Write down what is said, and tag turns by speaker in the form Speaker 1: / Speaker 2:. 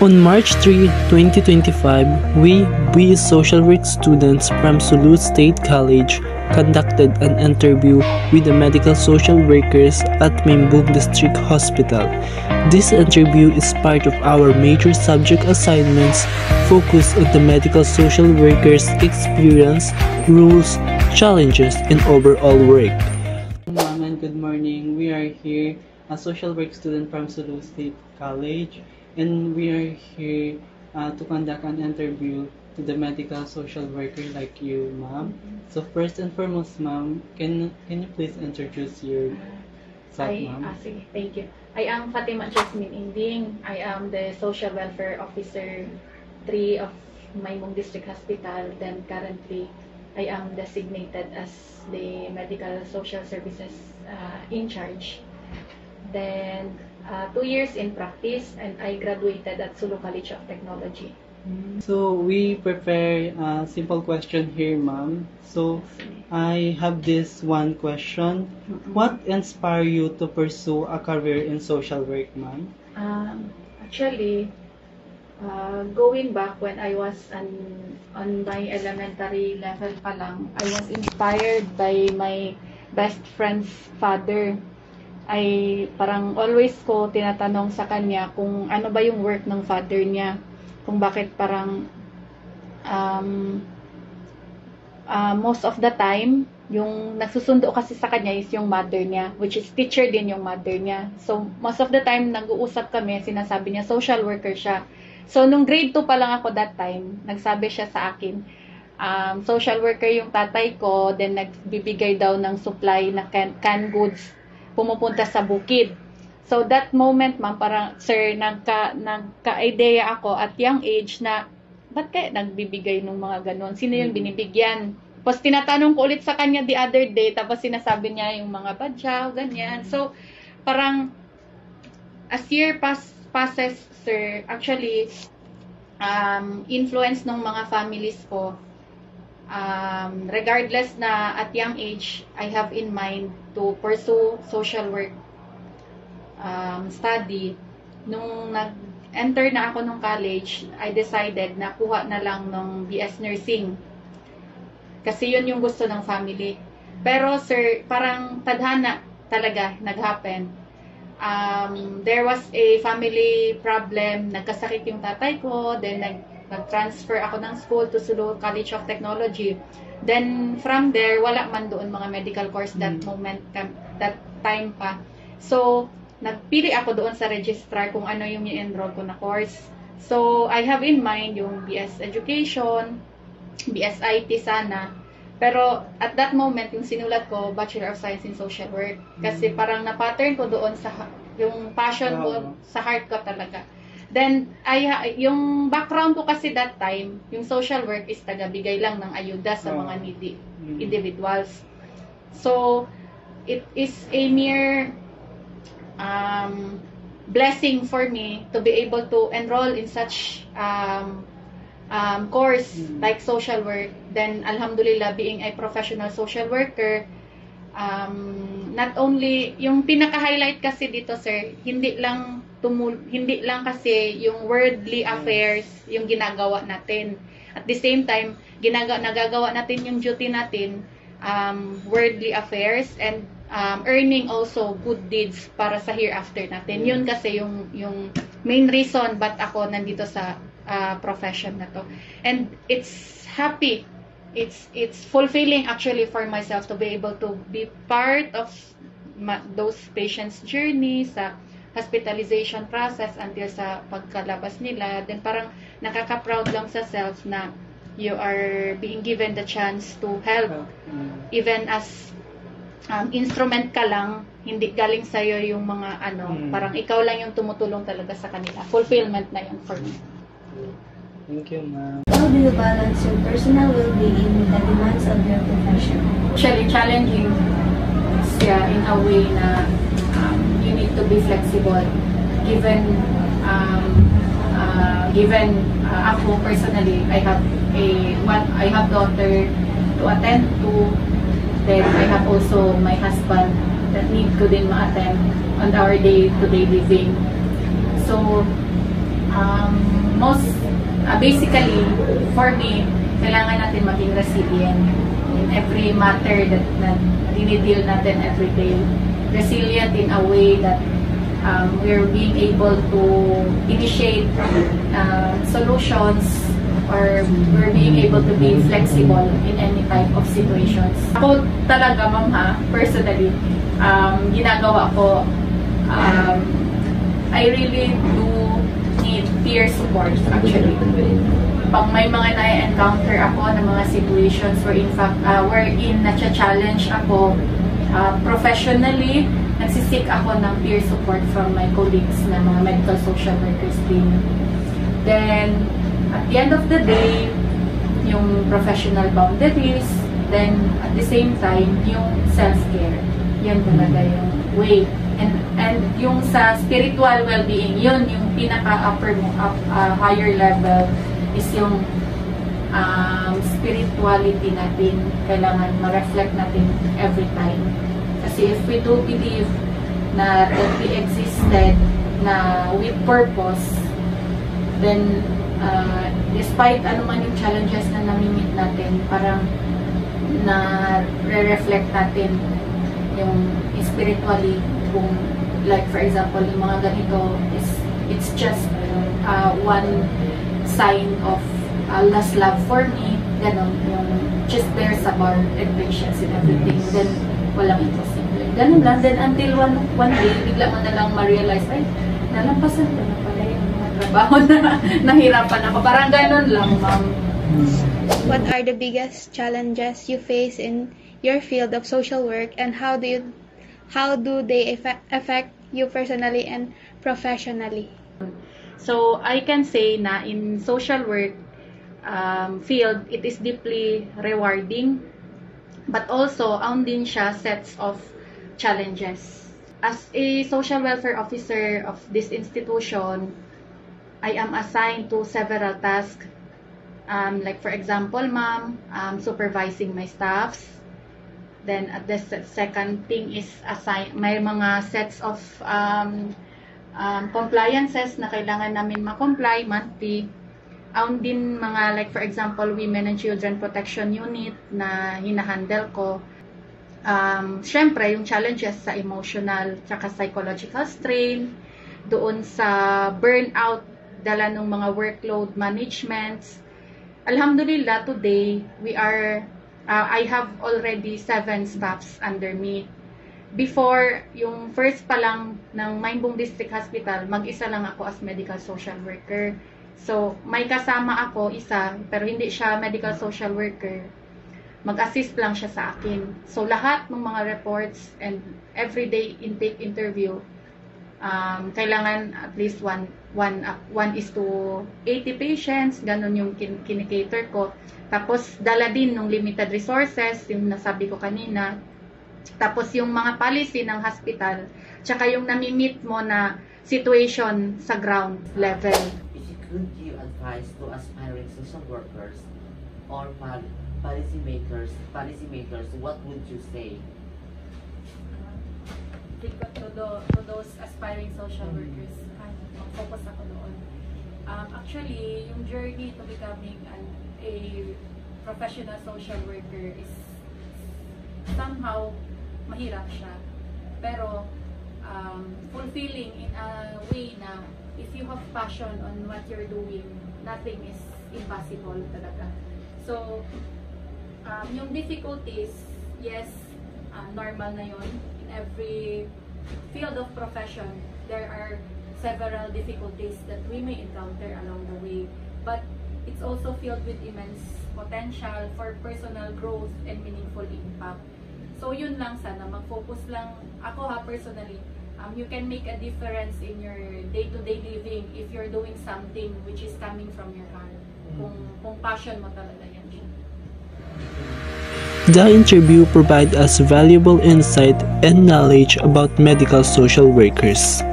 Speaker 1: On March 3, 2025, we social work students from Sulu State College conducted an interview with the medical social workers at Mimbung District Hospital. This interview is part of our major subject assignments focused on the medical social workers' experience, rules, challenges, and overall work.
Speaker 2: Ma'am, and good morning. We are here, a social work student from Sulu State College, and we are here to conduct an interview to the medical social worker like you, ma'am. So first and foremost, ma'am, can you please introduce yourself, ma'am?
Speaker 3: Sige, thank you. I am Fatima Jasmine Inding. I am the Social Welfare Officer 3 of Maymong District Hospital. Then currently, I am designated as the Medical Social Services in charge. Then 2 years in practice, and I graduated at Sulu College of Technology.
Speaker 2: So we prepare a simple question here, ma'am. So I have this one question. What inspired you to pursue a career in social work, ma'am?
Speaker 3: Actually, going back when I was on my elementary level pa lang, I was inspired by my best friend's father. Ay parang always ko tinatanong sa kanya kung ano ba yung work ng father niya, kung bakit parang most of the time yung nagsusundo kasi sa kanya is yung mother niya, which is teacher din yung mother niya. So most of the time nag-uusap kami, sinasabi niya social worker siya. So nung grade 2 pa lang ako that time, nagsabi siya sa akin, social worker yung tatay ko, then nagbibigay daw ng supply na canned goods, pumupunta sa bukid. So that moment, ma'am, parang sir, nagka-idea ako at young age na ba't kaya nagbibigay ng mga ganon? Sino yung binibigyan? Tapos tinatanong ko ulit sa kanya the other day, tapos sinasabi niya yung mga badyaw, ganyan. So parang as year passes, sir, actually influence ng mga families ko, regardless na at young age, I have in mind to pursue social work study. Nung nag-enter na ako ng college, I decided na kuha na lang ng BS Nursing. Kasi yun yung gusto ng family. Pero sir, parang tadhana talaga nag-happen. There was a family problem, nagkasakit yung tatay ko, then nag-transfer ako ng school to Sulu College of Technology. Then from there, wala man doon mga medical course that moment, that time pa. So nagpili ako doon sa registrar kung ano yung i-enroll ko na course. So I have in mind yung BS Education, BS IT sana. Pero at that moment, yung sinulat ko, Bachelor of Science in Social Work. Kasi parang na-pattern ko doon sa yung passion ko, sa heart ko talaga. Then, yung background ko kasi that time, yung social work is tagabigay lang ng ayuda sa mga needy individuals. So, it is a mere blessing for me to be able to enroll in such course like social work. Then, alhamdulillah, being a professional social worker, not only, yung pinaka-highlight kasi dito, sir, hindi lang kasi yung worldly affairs yung ginagawa natin. At the same time, nagagawa natin yung duty natin, worldly affairs, and earning also good deeds para sa hereafter natin. Yun kasi yung main reason ba't ako nandito sa profession na to. And it's happy. It's fulfilling actually for myself to be able to be part of those patients' journey sa hospitalization process until sa pagkalabas nila. Then parang nakaka-proud lang sa self na you are being given the chance to help, even as instrument ka lang, hindi galing sa'yo yung mga parang ikaw lang yung tumutulong talaga sa kanila. Fulfillment na yun for me.
Speaker 2: Thank you, ma'am.
Speaker 4: How do you balance your personal well-being with the demands of your profession?
Speaker 3: Actually, challenging siya in a way na you need to be flexible. Given ako personally, I have daughter to attend to. Then I have also my husband that need ko din ma-attend on our day-to-day living. So Basically, for me, kailangan natin maging resilient in every matter that dinideal natin every day. Resilient in a way that we're being able to initiate solutions, or we're being able to be flexible in any type of situations. Ako talaga, ma'am ha, personally, ginagawa ko, I really do need peer support actually. Pag may mga na-encounter ako ng mga situations wherein na-challenge ako professionally, nagsisik ako ng peer support from my colleagues na mga medical social workers din. Then, at the end of the day, yung professional boundaries, then at the same time, yung self-care. Yan talaga yung way. And yung sa spiritual well-being, yun yung pinaka-upper mo, higher level is yung spirituality natin. Kailangan ma-reflect natin every time. Kasi if we do believe na that we existed na with purpose, then despite anuman yung challenges na namimit natin, parang na-reflect natin yung spiritually, kung like for example yung mga ganito it's just one sign of Allah's love for me, ganon, yung just there sa bar and patience and everything, then walang imposible, ganon lang. Then until one day bigla mo na lang ma-realize, ay, nalampasan ko na pala yung mga trabaho na nahirapan ako, parang ganon lang, ma'am.
Speaker 5: What are the biggest challenges you face in your field of social work, and how do they affect you personally and professionally?
Speaker 3: So I can say na in social work field, it is deeply rewarding, but also din siya sets of challenges. As a social welfare officer of this institution, I am assigned to several tasks. Like for example, ma'am, supervising my staffs. Then the second thing is may mga sets of compliances na kailangan namin ma-comply monthly. Din mga like for example, Women and Children Protection Unit na hinahandle ko. Syempre, yung challenges sa emotional tsaka psychological strain, doon sa burnout, dala ng mga workload management. Alhamdulillah, today, I have already 7 staffs under me. Before, yung first pa lang ng Mainbong District Hospital, mag-isa lang ako as medical social worker. So, may kasama ako, isa, pero hindi siya medical social worker. Mag-assist lang siya sa akin. So, lahat ng mga reports and everyday intake interview, kailangan at least 1:80 patients, ganun yung kinikater ko. Tapos, dala din ng limited resources, yung nasabi ko kanina. Tapos, yung mga policy ng hospital, tsaka yung nami-meet mo na situation sa ground level.
Speaker 6: Could you advise to aspiring social workers or policymakers, what would you say?
Speaker 3: To those aspiring social workers, mag-focus ako doon. Actually, yung journey to becoming a professional social worker is somehow mahirap siya. Pero fulfilling in a way na if you have passion on what you're doing, nothing is impossible talaga. So, yung difficulties, yes, normal na yun. In every field of profession, there are several difficulties that we may encounter along the way. But it's also filled with immense potential for personal growth and meaningful impact. So, yun lang sana. Mag-focus lang. Ako personally, you can make a difference in your day-to-day living if you're doing something which is coming from your heart. Kung passion mo talaga yan.
Speaker 1: The interview provided us valuable insight and knowledge about medical social workers.